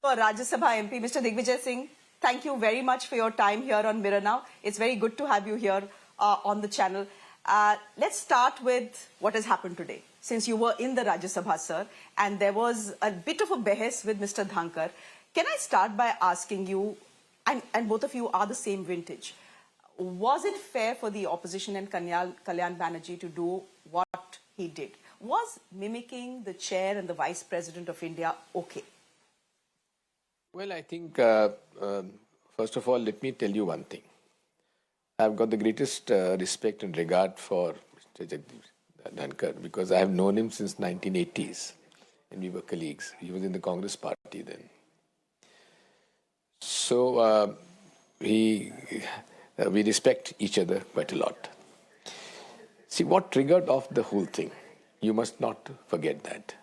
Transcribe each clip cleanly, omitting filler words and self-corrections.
For Rajya Sabha MP, Mr. Digvijay Singh, thank you very much for your time here on Mirror Now. It's very good to have you here on the channel. Let's start with what has happened today. Since you were in the Rajya Sabha, sir, and there was a bit of a behest with Mr. Dhankar, can I start by asking you, and both of you are the same vintage, was it fair for the opposition and Kalyan Banerjee to do what he did? Was mimicking the chair and the vice president of India okay? Well, I think, first of all, let me tell you one thing. I've got the greatest respect and regard for Mr. Jagdish Dhankar because I have known him since 1980s and we were colleagues. He was in the Congress party then. So we respect each other quite a lot. See, what triggered off the whole thing, you must not forget that.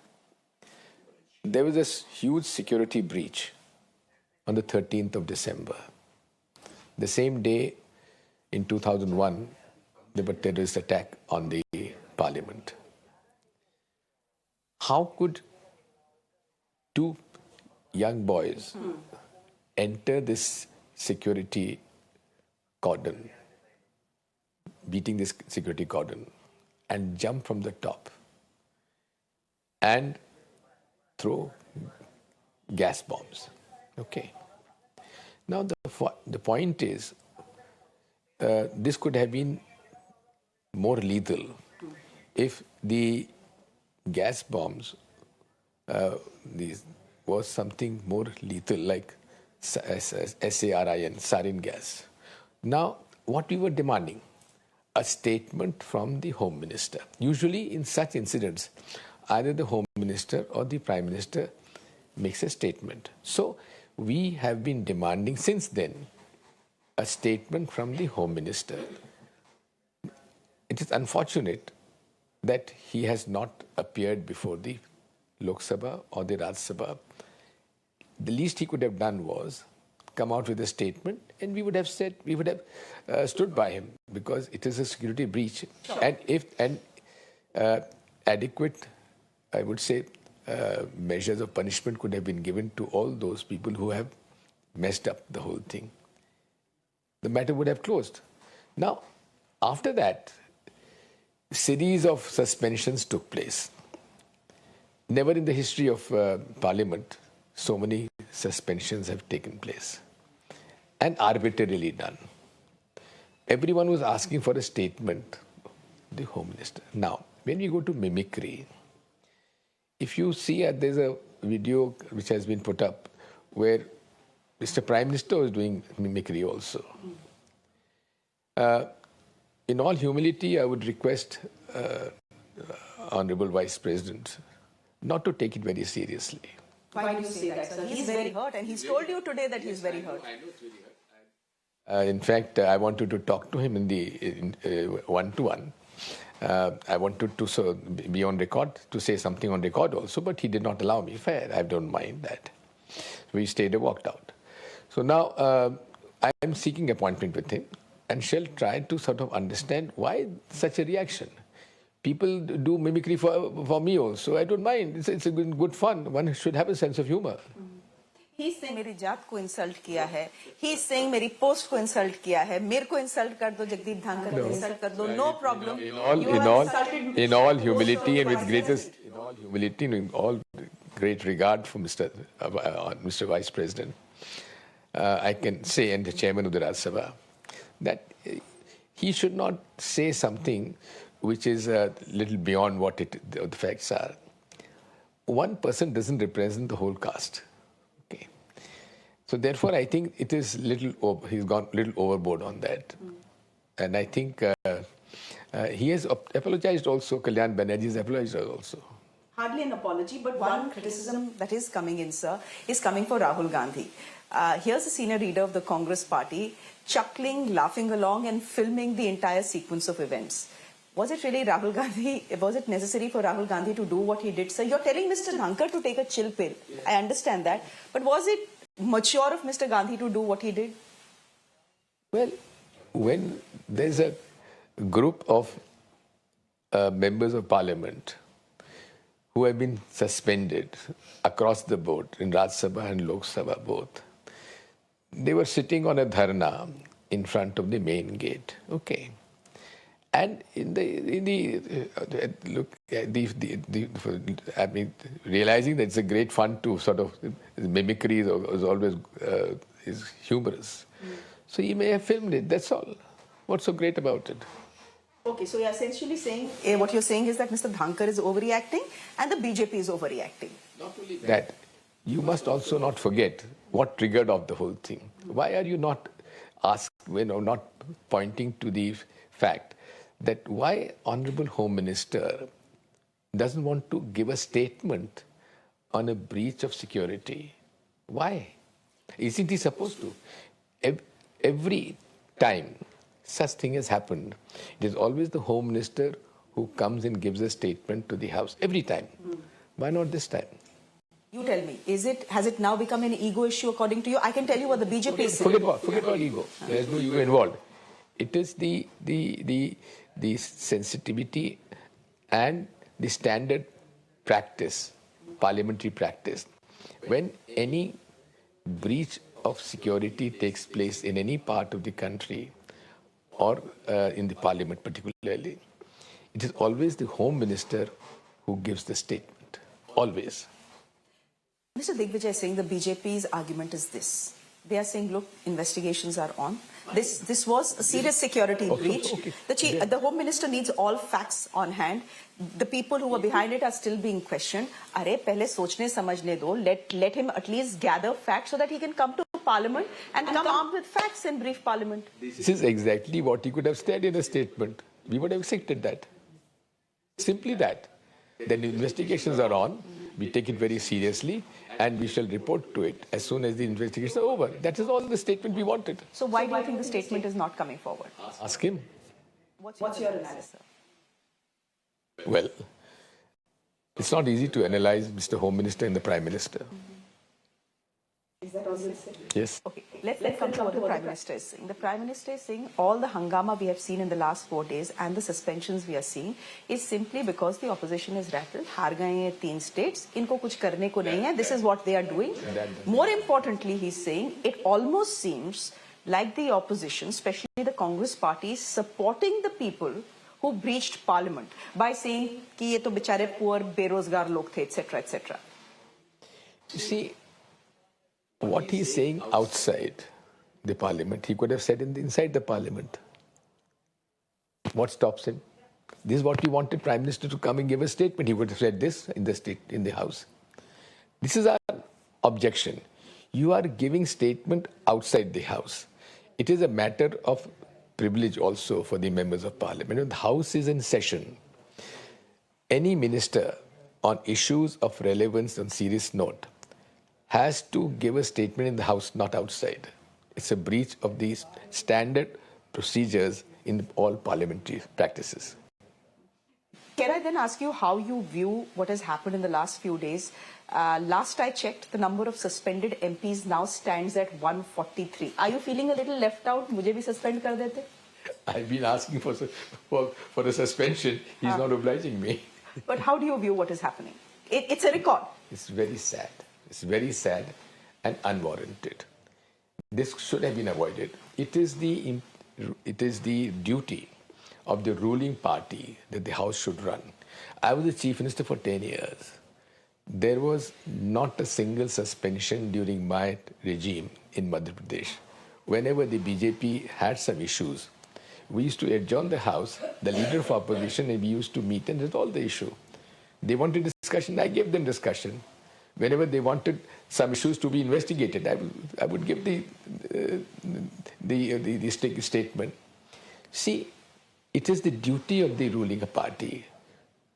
There was this huge security breach on the 13th of December. The same day in 2001, there was a terrorist attack on the parliament. How could two young boys enter this security cordon, beating this security cordon, and jump from the top and throw gas bombs? Okay. Now the point is, this could have been more lethal if the gas bombs was something more lethal like SARIN, sarin gas. Now, what we were demanding, a statement from the Home Minister. Usually in such incidents, either the Home Minister or the Prime Minister makes a statement. So we have been demanding since then a statement from the Home Minister. It is unfortunate that he has not appeared before the Lok Sabha or the Rajya Sabha. The least he could have done was come out with a statement, and we would have said, we would have stood by him because it is a security breach. Sure. And adequate, I would say, measures of punishment could have been given to all those people who have messed up the whole thing. The matter would have closed. Now, after that, a series of suspensions took place. Never in the history of Parliament so many suspensions have taken place, and arbitrarily done. Everyone was asking for a statement, the Home Minister. Now, when we go to mimicry, if you see, there's a video which has been put up where Mr. Prime Minister was doing mimicry also. In all humility, I would request Honorable Vice President not to take it very seriously. Why do you say that, sir? He's very hurt, and he's told you today that he's very hurt. I know it's really hurt. In fact, I wanted to talk to him in the one-to-one. I wanted to be on record, to say something on record also, but he did not allow me. Fair, I don't mind that. We stayed and walked out. So now I am seeking appointment with him and shall try to sort of understand why such a reaction. People do mimicry for me also. I don't mind. It's a good fun. One should have a sense of humor. He's saying मेरी जात को insult किया है. He's saying मेरी post को insult किया है. मेरे को इंसल्ट कर दो, जगदीप धांकर को इंसल्ट कर दो. No problem. In all humility and with greatest, in all humility and in all great regard for Mr. Vice President, I can say, and the Chairman of the Rajya Sabha, that he should not say something which is a little beyond what the facts are. One person doesn't represent the whole caste. Okay. So therefore, I think it is he's gone a little overboard on that. And I think he has apologized also. Kalyan Banerjee has apologized also. Hardly an apology, but one criticism that is coming in, sir, is coming for Rahul Gandhi. Here's the senior leader of the Congress party, chuckling, laughing along and filming the entire sequence of events. Was it really Rahul Gandhi? Was it necessary for Rahul Gandhi to do what he did, sir? You're telling Mr. Dhankar to take a chill pill. I understand that. But was it mature of Mr. Gandhi to do what he did? Well, when there's a group of members of parliament who have been suspended across the board in Rajya Sabha and Lok Sabha both. They were sitting on a dharna in front of the main gate. Okay. And I mean, realizing that it's a great fun to sort of mimicry is always is humorous. So he may have filmed it. That's all. What's so great about it? Okay, so you're essentially saying, what you're saying is that Mr. Dhankar is overreacting and the BJP is overreacting. Not only that, you must also not forget what triggered off the whole thing. Why are you not not pointing to the fact that why Honorable Home Minister doesn't want to give a statement on a breach of security? Why? Isn't he supposed to? Every time such thing has happened, it is always the Home Minister who comes and gives a statement to the House. Every time. Why not this time? You tell me, has it now become an ego issue according to you? I can tell you what the BJP is saying. Forget about ego. There is no ego involved. It is the sensitivity and the standard practice, parliamentary practice. When any breach of security takes place in any part of the country or in the parliament particularly, it is always the Home Minister who gives the statement. Always. Mr. Digvijay Singh, the BJP's argument is this. They are saying, look, investigations are on. This was a serious security breach. Okay. The Home Minister needs all facts on hand. The people who were behind it are still being questioned. Arey, pehle sochne samajhne do. Let him at least gather facts so that he can come to Parliament and come armed with facts and brief Parliament. This is exactly what he could have said in a statement. We would have accepted that. Simply that. Then investigations are on. We take it very seriously. And we shall report to it as soon as the investigations are over. That is all the statement we wanted. So why do you think the statement is not coming forward? Ask him. What's your analysis? Well, it's not easy to analyze Mr. Home Minister and the Prime Minister. Is that also said? Yes. Okay, let's come to what the Prime Minister is saying. The Prime Minister is saying all the hangama we have seen in the last 4 days and the suspensions we are seeing is simply because the opposition is rattled. Haar gaye hain 3 states. Inko kuch karne ko nahi hai. This is what they are doing. More importantly, he's saying it almost seems like the opposition, especially the Congress party, is supporting the people who breached Parliament by saying ki ye to bichare poor, berozgar log the, etc., etc. You see, what he's saying outside the Parliament, he could have said inside the Parliament. What stops him? This is what we wanted Prime Minister to come and give a statement. He would have said this in the House. This is our objection. You are giving statement outside the House. It is a matter of privilege also for the members of Parliament. When the House is in session, any minister on issues of relevance on serious note has to give a statement in the House, not outside. It's a breach of these standard procedures in all parliamentary practices. Can I then ask you how you view what has happened in the last few days? Last I checked, the number of suspended MPs now stands at 143. Are you feeling a little left out? Mujhe bhi suspend kar dete? I've been asking for a suspension. He's not obliging me. But how do you view what is happening? It's a record. It's very sad. It's very sad and unwarranted. This should have been avoided. It is the duty of the ruling party that the House should run. I was the Chief Minister for 10 years. There was not a single suspension during my regime in Madhya Pradesh. Whenever the BJP had some issues, we used to adjourn the House, the leader of opposition, and we used to meet and resolve the issue. They wanted discussion, I gave them discussion. Whenever they wanted some issues to be investigated, I would give the statement. See, it is the duty of the ruling party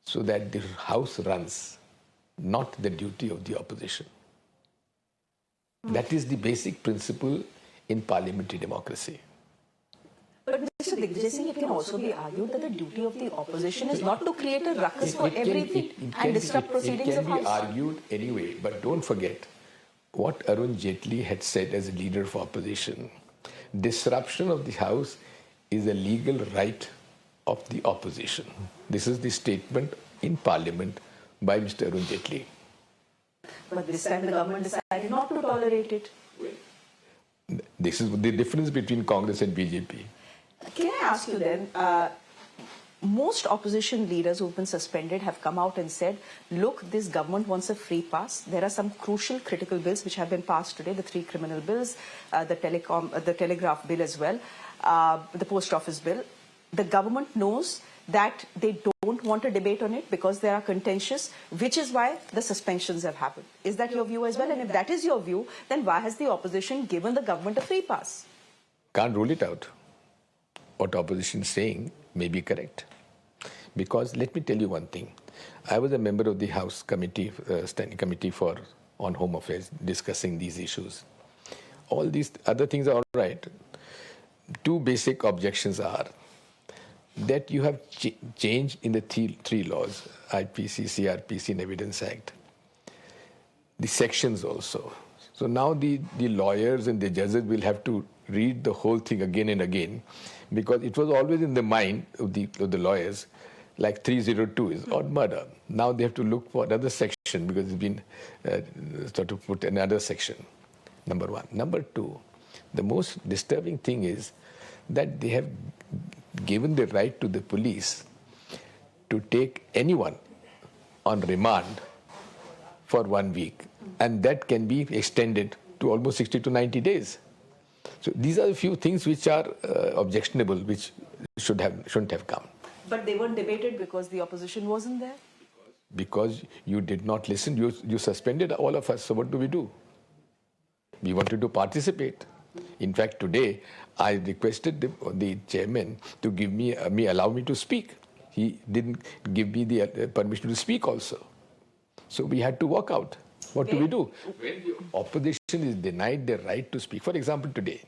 so that the House runs, not the duty of the opposition. That is the basic principle in parliamentary democracy. But Mr. Digvijay Singh, it can also be argued that the duty of the opposition is not to create a ruckus for everything and disrupt proceedings of House. It can be argued anyway, but don't forget what Arun Jaitley had said as a leader of opposition. Disruption of the House is a legal right of the opposition. This is the statement in Parliament by Mr. Arun Jaitley. But this time the government decided not to tolerate it. This is the difference between Congress and BJP. Can I ask you then, most opposition leaders who've been suspended have come out and said, look, this government wants a free pass. There are some crucial critical bills which have been passed today, the 3 criminal bills, the telegraph bill as well, the post office bill. The government knows that they don't want a debate on it because they are contentious, which is why the suspensions have happened. Is that your view as well? And if that is your view, then why has the opposition given the government a free pass? Can't rule it out. What opposition is saying may be correct. Because let me tell you one thing. I was a member of the House committee, standing committee on Home Affairs, discussing these issues. All these other things are all right. 2 basic objections are that you have changed in the three laws, IPC, CRPC and Evidence Act, the sections also. So now the lawyers and the judges will have to read the whole thing again and again, because it was always in the mind of the lawyers, like 302 is odd murder. Now they have to look for another section because it's been sort of put another section, number 1. Number 2, the most disturbing thing is that they have given the right to the police to take anyone on remand for 1 week, and that can be extended to almost 60 to 90 days. So these are a few things which are objectionable, which shouldn't have come. But they weren't debated because the opposition wasn't there? Because you did not listen, you suspended all of us. So what do? We wanted to participate. In fact, today I requested the chairman to give me allow me to speak. He didn't give me the permission to speak also. So we had to walk out. What do? When the opposition is denied the right to speak, for example, today,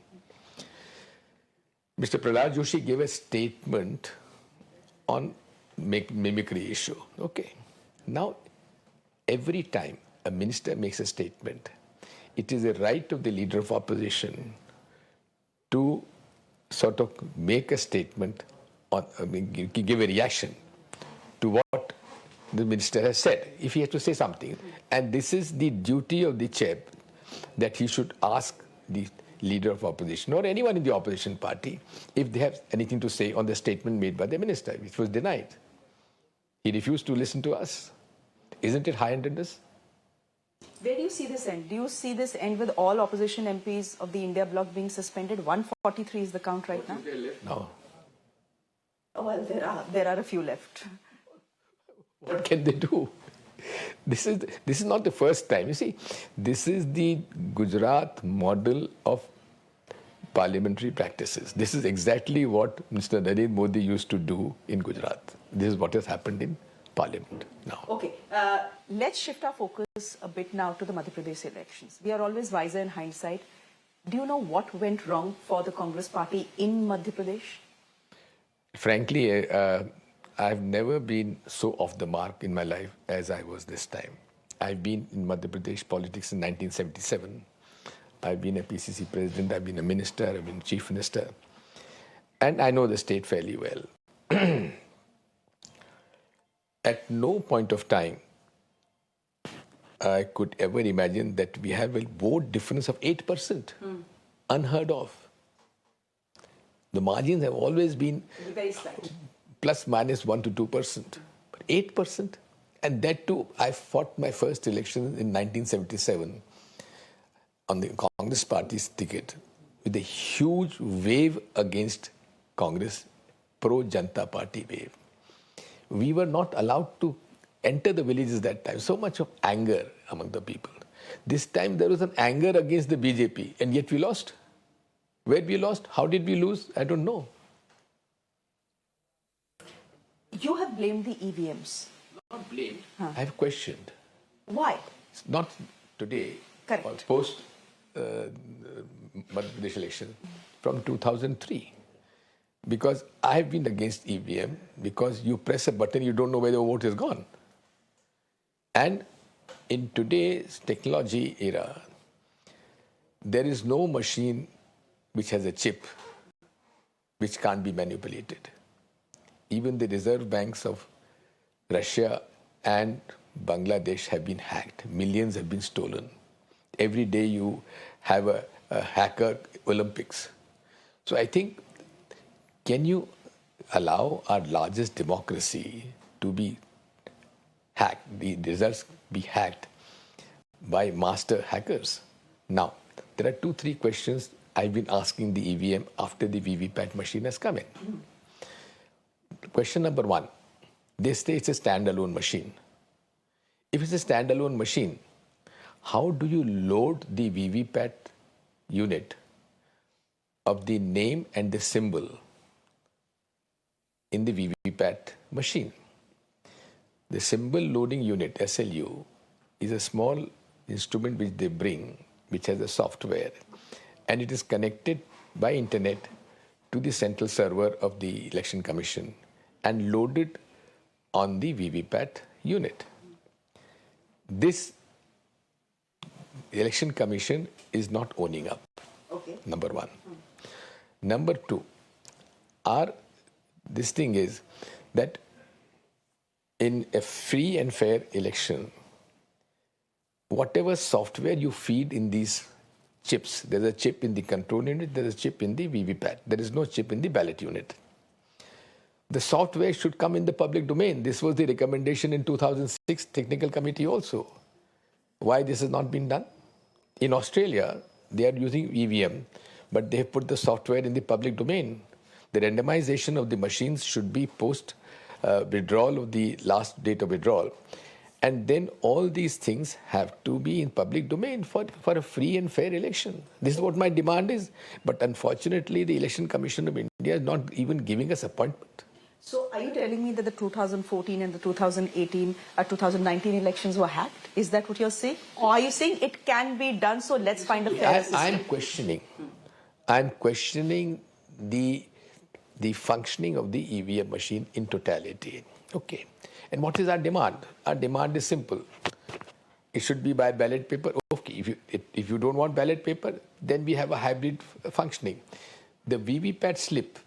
Mr. Prahlad Joshi gave a statement on mimicry issue. Okay. Now, every time a minister makes a statement, it is a right of the leader of opposition to sort of make a statement, give a reaction to what the minister has said, if he has to say something. And this is the duty of the chair, that he should ask the leader of opposition or anyone in the opposition party if they have anything to say on the statement made by the minister, which was denied. He refused to listen to us. Isn't it high-handedness? Where do you see this end? Do you see this end with all opposition MPs of the India bloc being suspended? 143 is the count right now. No. Well, there are a few left. What can they do? This is not the first time. You see, this is the Gujarat model of parliamentary practices. This is exactly what Mr. Narendra Modi used to do in Gujarat. This is what has happened in Parliament now. Okay, let's shift our focus a bit now to the Madhya Pradesh elections. We are always wiser in hindsight. Do you know what went wrong for the Congress party in Madhya Pradesh? Frankly, I've never been so off the mark in my life as I was this time. I've been in Madhya Pradesh politics in 1977. I've been a PCC president, I've been a minister, I've been chief minister. And I know the state fairly well. At no point of time I could ever imagine that we have a vote difference of 8%. Unheard of. The margins have always been very slight, plus minus 1 to 2%. But 8%? And that too, I fought my first election in 1977 on the Congress party's ticket with a huge wave against Congress, pro-Janata Party wave. We were not allowed to enter the villages that time. So much of anger among the people. This time there was an anger against the BJP, and yet we lost. Where we lost? How did we lose? I don't know. You have blamed the EVMs. Not blamed. I have questioned. Why? It's not today. Correct. Or post Madhya Pradesh election from 2003. Because I have been against EVM because you press a button, you don't know where the vote is gone. And in today's technology era, there is no machine which has a chip which can't be manipulated. Even the reserve banks of Russia and Bangladesh have been hacked. Millions have been stolen. Every day you have a hacker Olympics. So I think, can you allow our largest democracy to be hacked, the results be hacked by master hackers? Now, there are 2-3 questions I've been asking the EVM after the VVPAT machine has come in. Question number 1, they say it's a standalone machine. If it's a standalone machine, how do you load the VVPAT unit of the name and the symbol in the VVPAT machine? The symbol loading unit, SLU, is a small instrument which they bring, which has a software, and it is connected by internet to the central server of the Election Commission and loaded on the VVPAT unit. This Election Commission is not owning up. Okay. Number 1. Number 2, this thing is that in a free and fair election, whatever software you feed in these chips, there's a chip in the control unit, there's a chip in the VVPAT, there is no chip in the ballot unit. The software should come in the public domain. This was the recommendation in 2006 technical committee also. Why this has not been done? In Australia, they are using EVM, but they have put the software in the public domain. The randomization of the machines should be post withdrawal of the last date of withdrawal. And then all these things have to be in public domain for a free and fair election. This is what my demand is. But unfortunately, the Election Commission of India is not even giving us appointment. So are you telling me that the 2014 and the 2019 elections were hacked? Is that what you're saying? Or are you saying it can be done, so let's find a fair system? I'm questioning the functioning of the EVM machine in totality. Okay. And what is our demand? Our demand is simple. It should be by ballot paper. Okay. If you don't want ballot paper, then we have a hybrid functioning. The VVPAT slip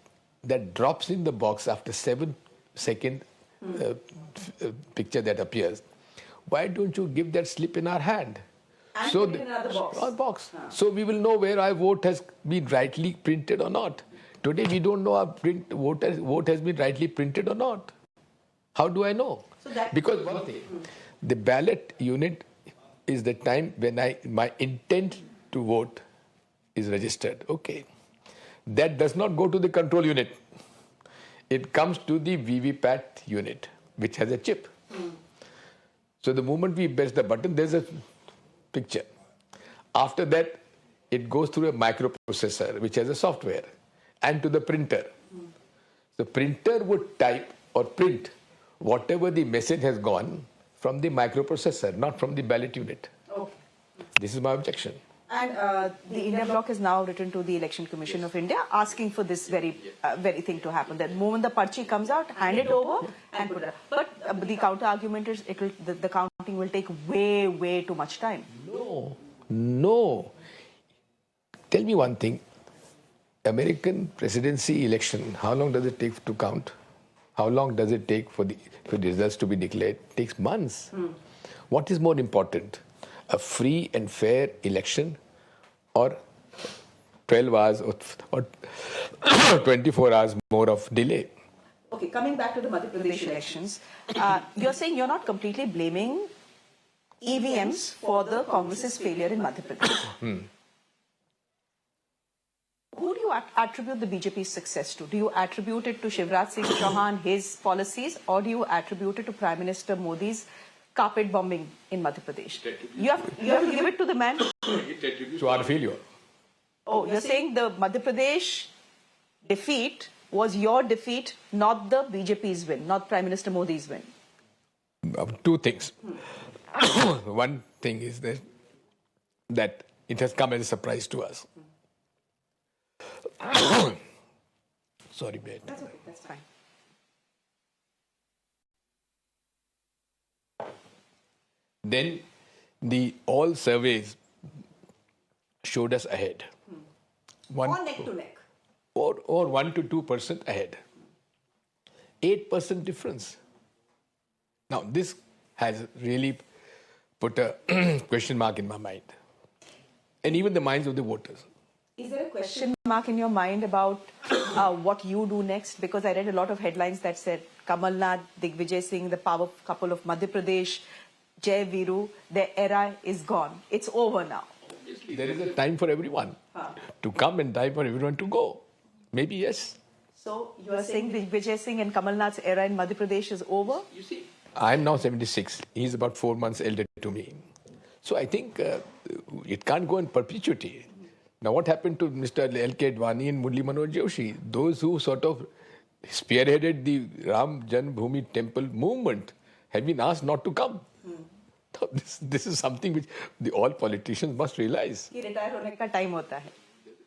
that drops in the box after 7-second picture that appears, why don't you give that slip in our hand? And put it in another box. Or box. So we will know where our vote has been rightly printed or not. Today we don't know our vote has been rightly printed or not. How do I know? Because one thing, the ballot unit is the time when my intent to vote is registered. Okay. That does not go to the control unit. It comes to the VVPAT unit, which has a chip. So the moment we press the button, there's a picture. After that, it goes through a microprocessor, which has a software, and to the printer. The printer would type or print whatever the message has gone from the microprocessor, not from the ballot unit. Okay. This is my objection. And the India bloc has now written to the Election Commission of India asking for this very thing to happen. The moment the parchi comes out, hand it over and put it. But the counter argument is the counting will take way too much time. No. Tell me one thing. American presidency election, how long does it take to count? How long does it take for the results to be declared? It takes months. What is more important? A free and fair election or 12 hours or 24 hours more of delay? Okay, coming back to the Madhya Pradesh elections, you're saying you're not completely blaming EVMs for the Congress's failure in Madhya Pradesh. Who do you attribute the BJP's success to? Do you attribute it to Shivraj Singh Chauhan, his policies, or do you attribute it to Prime Minister Modi's carpet bombing in Madhya Pradesh? You have to give it to the man. To our failure. Oh, you're saying the Madhya Pradesh defeat was your defeat, not the BJP's win, not Prime Minister Modi's win. Two things. One thing is that it has come as a surprise to us. Sorry, babe. That's okay, that's fine. Then all surveys showed us ahead. Or neck to neck. Or 1 to 2% ahead. 8% difference. Now, this has really put a question mark in my mind. And even the minds of the voters. Is there a question mark in your mind about what you do next? Because I read a lot of headlines that said Kamal Nath, Digvijay Singh, the power couple of Madhya Pradesh, Jai Viru, their era is gone. It's over now. There is a time for everyone to come and time for everyone to go. Maybe yes. So you are saying Digvijay Singh and Kamal Nath's era in Madhya Pradesh is over? You see, I'm now 76. He's about 4 months elder to me. So I think it can't go in perpetuity. Now what happened to Mr. L.K. Advani and Murli Manohar Joshi? Those who sort of spearheaded the Ram Janmabhoomi temple movement have been asked not to come. So this is something which all politicians must realize. कि retire होने का time होता है.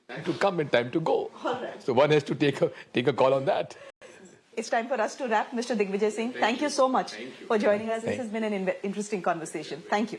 Time to come and time to go. All right. So one has to take a call on that. It's time for us to wrap. Mr. Digvijay Singh, thank you so much for joining us. This has been an interesting conversation. Thank you.